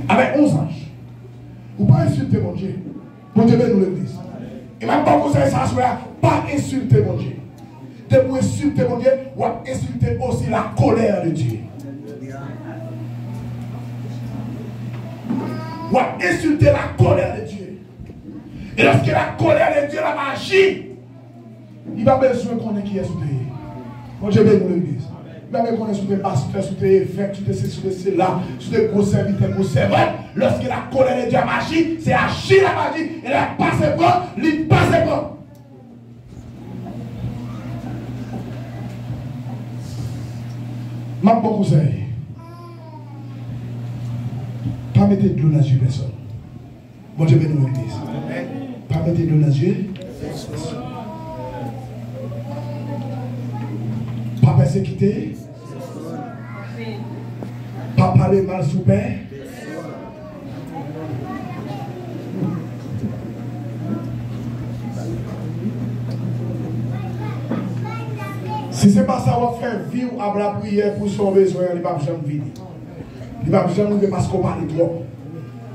Avec 11 anges. Ou pas insulter mon Dieu. Mon Dieu bénisse l'église. Et même pas conseiller ça, pas insulter mon Dieu. De pour insulter mon Dieu, ou insulter aussi la colère de Dieu. Ou insulter la colère de Dieu. Et lorsque la colère de Dieu la magie, il va besoin qu'on ait qui est sous terre. Mon Dieu bénisse l'église. Il va besoin qu'on est sous tes pasteurs, sous tes évêques, sous tes ceci, là, sous tes gros serviteurs, gros servants. Lorsque la colère de Dieu a magie, c'est agir la magie. Et là, passe pas, il passe pas. Ma bon conseil. Pas mettre de l'eau dans les yeux personne. Bon Dieu bénisse l'église. Pas mettre de l'eau dans les yeux. Pas persécuter. Pas parler mal sous père. Si ce n'est pas ça, on va faire vivre à la prière pour son besoin, il ne va pas jamais vivre. Il ne va pas jamais vivre parce qu'on parle trop.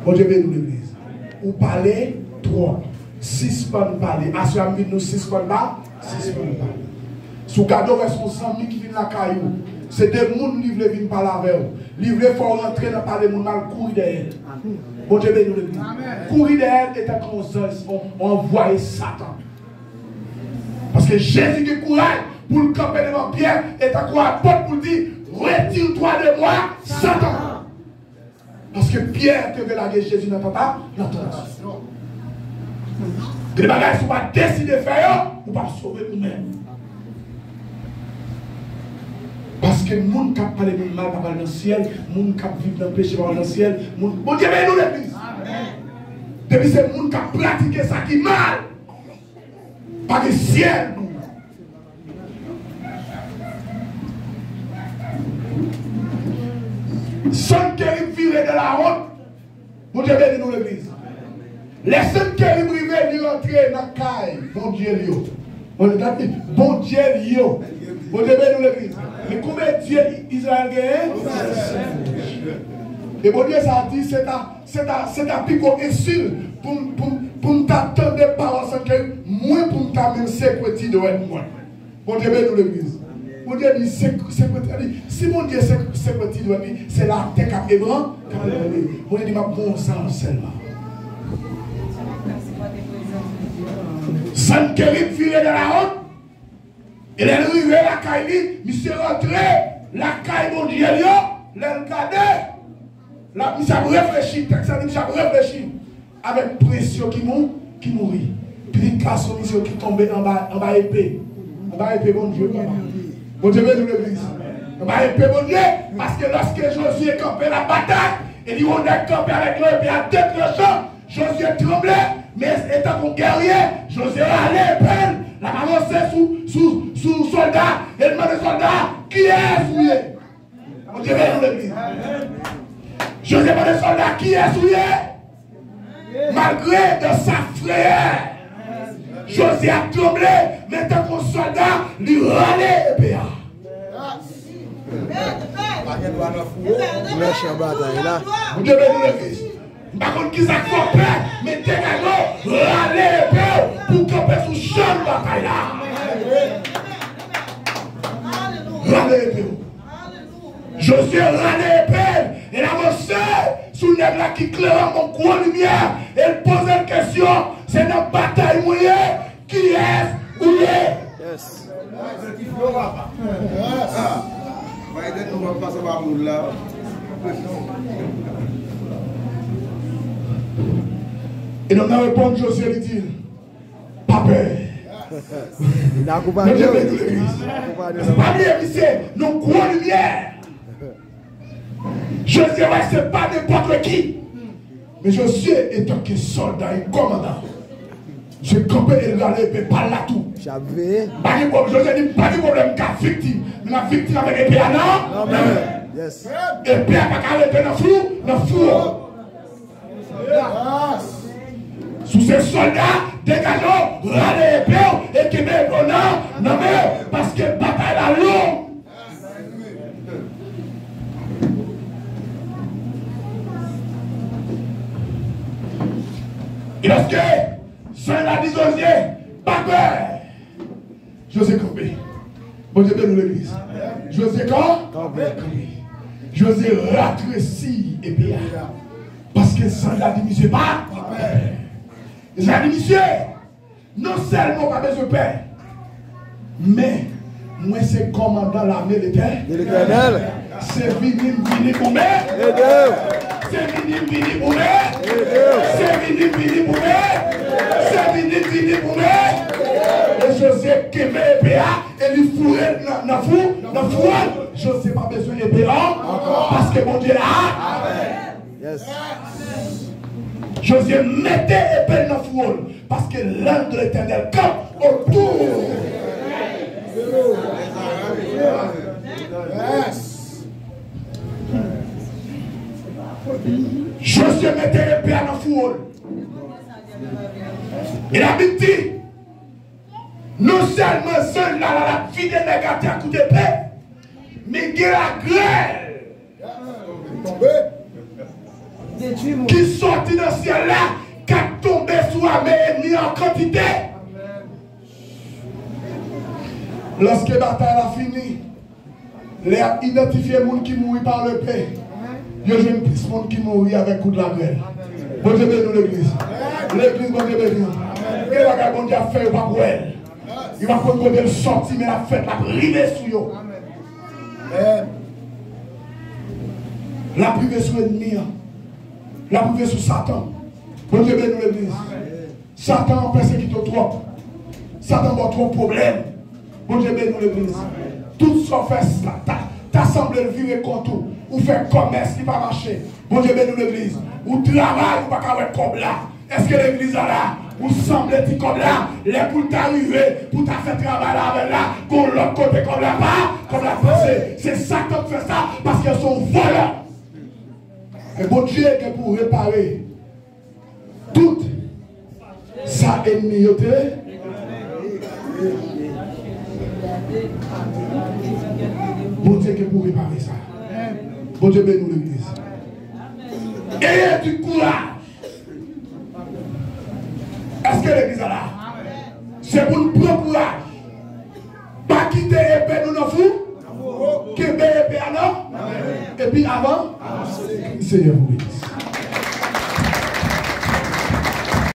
Bon Dieu bénisse l'église. Ou parler trop. 6 pannes parler. Assurez-moi que nous 6 pannes pas. 6 pannes parler. Si vous regardez son ami qui vient la caillou, c'est des gens qui viennent parler avec vous. Livrer, il faut rentrer dans parler, il mal courir derrière. Bon Dieu bénisse l'église. Courir derrière est un conseil, on envoie Satan. Parce que Jésus qui courage pour le camper devant Pierre est à quoi apôtre pour dire retire-toi de moi, Satan. Parce que Pierre te veut la guerre Jésus n'a pas l'attention. Que les bagages ne sont pas décidés de faire, ou pas sauver nous-mêmes. Parce que les gens qui parlent de mal dans le ciel, les gens qui vivent dans le péché dans le ciel, bon Dieu, mais nous l'église. Depuis c'est les gens qui pratiquent ça qui est mal. Pas le ciel. Sans qu'elle vive de la route, bon Dieu, bénis nous l'église. Les seuls qui arrivent à rentrer dans la caille, bon Dieu, bon Dieu, bon Dieu, bénis nous l'église. Mais combien de Dieu Israël gagne? Et bon Dieu, ça dit, c'est un picot insulte pour nous t'attendre des paroles sans que moi pour nous t'amener sécurité de moi. Bon Dieu, bénis nous l'église. Mon Dieu dit, si mon Dieu sécurité de moi, c'est la terre qui est grande. Mon Dieu dit, ma bon sang seulement. Sans qu'elle vienne de la route, il est arrivé à la caille, il s'est rentré, la caille, mon Dieu, l'a regardé. La mise à réfléchir, ça dit, mise à réfléchir, avec pression qui mourit. Puis il casse son mission qui tombe en bas épée. En bas épée, bon Dieu, bon Dieu, bénis l'église. En bas épée, bon Dieu, parce que lorsque Josué campait la bataille, il dit, on a campé avec l'épée à tête le champ, Josué tremblait, mais étant qu'on guerrier, Josué allait peine, la avancée sous soldat, et demande aux soldats, qui est souillé? Bon Dieu, bénis l'église. Josué demande aux soldats, qui est souillé? Malgré de sa frayeur, Josué a tremblé, mais tant qu'on soldat, lui râlait épée. Vous devez nous le dire. Par contre, qui s'est fait, mais dégagons, râlez épée pour camper sous champ de bataille là. Râlez épée. Josué râlait épée. Elle avançait sous le nègre qui clairait mon gros lumière. Elle posait une question. C'est une bataille mouillée. Qui est où est? Yes. Et nous avons répondu Josué, il dit, pas peur. Nous pas bien, nous gros lumière. Josué, ce n'est pas n'importe qui. Mais Josué étant que soldat et commandant. Je campé et regardé et pas là tout. J'avais. Josué dit pas de problème qu'à victime. Mais la victime avec épée à non. Amen. Yes. Épée à pas arrêter dans le four. Sous ces soldats, dégageons, râlez épée et qui met bonheur. Non mais parce que bataille la longue. Et lorsque Saint-La dit Josué, pas peur. Josué campé. Bon Dieu bénit l'église. Josué campé. Josué ratrécit et bien. Parce que Saint-La dit monsieur pas. Il a dit monsieur, non seulement pas besoin de peur, mais moi c'est commandant l'armée de l'Éternel. C'est vini pour moi. C'est vini pour moi. C'est vini pour moi. C'est vini pour moi. Et Josué qui met épée et lui fourrait dans le four. Josué pas besoin d'épée parce que mon Dieu a. Yes. Josué mettait épée dans le four parce que l'ange de l'Éternel campe autour. Yes. Josué mettait épée dans le four. Il a dit, non seulement seul la vie de négatif à coup d'épée, mais il y a la grêle qui sortit dans ce ciel là, qui a tombé sur l'armée ennemie en quantité. Lorsque la bataille a fini, les a identifié les gens qui mourent par le paix. Il y a plus de gens qui mourent avec coup de la grêle. Bon Dieu bénit l'église. L'église, bon Dieu bénit. Et la bon Dieu a fait, il va pour elle. Il va pour le sortir, mais la fête, la priver sur eux. La priver sur l'ennemi. La priver sur Satan. Bon Dieu bénit l'église. Satan persécute trop. Satan a trop de problèmes. Bon Dieu bénit l'église. Tout ça fait t'as semblé le vivre contre tout. Ou faire commerce qui va marcher. Bon Dieu bénit l'église. Ou travail, ou pas qu'avec comme là. Est-ce que l'église a là? Ou semble être comme là? Les pour t'arriver, pour t'as fait travail là avec là, qu'on l'autre côté comme là pas, comme la pensée. C'est Satan qui fait ça parce qu'ils sont voleurs. Et bon Dieu est pour réparer tout ça ennemiauté. Bon Dieu est pour réparer ça. Bon Dieu bénit l'église. Ayez du courage. Est-ce que l'église est là? C'est pour nous prendre courage. Pas quitter l'épée nous nous fous. Que l'épée à nous. Et puis avant, Seigneur vous bénisse.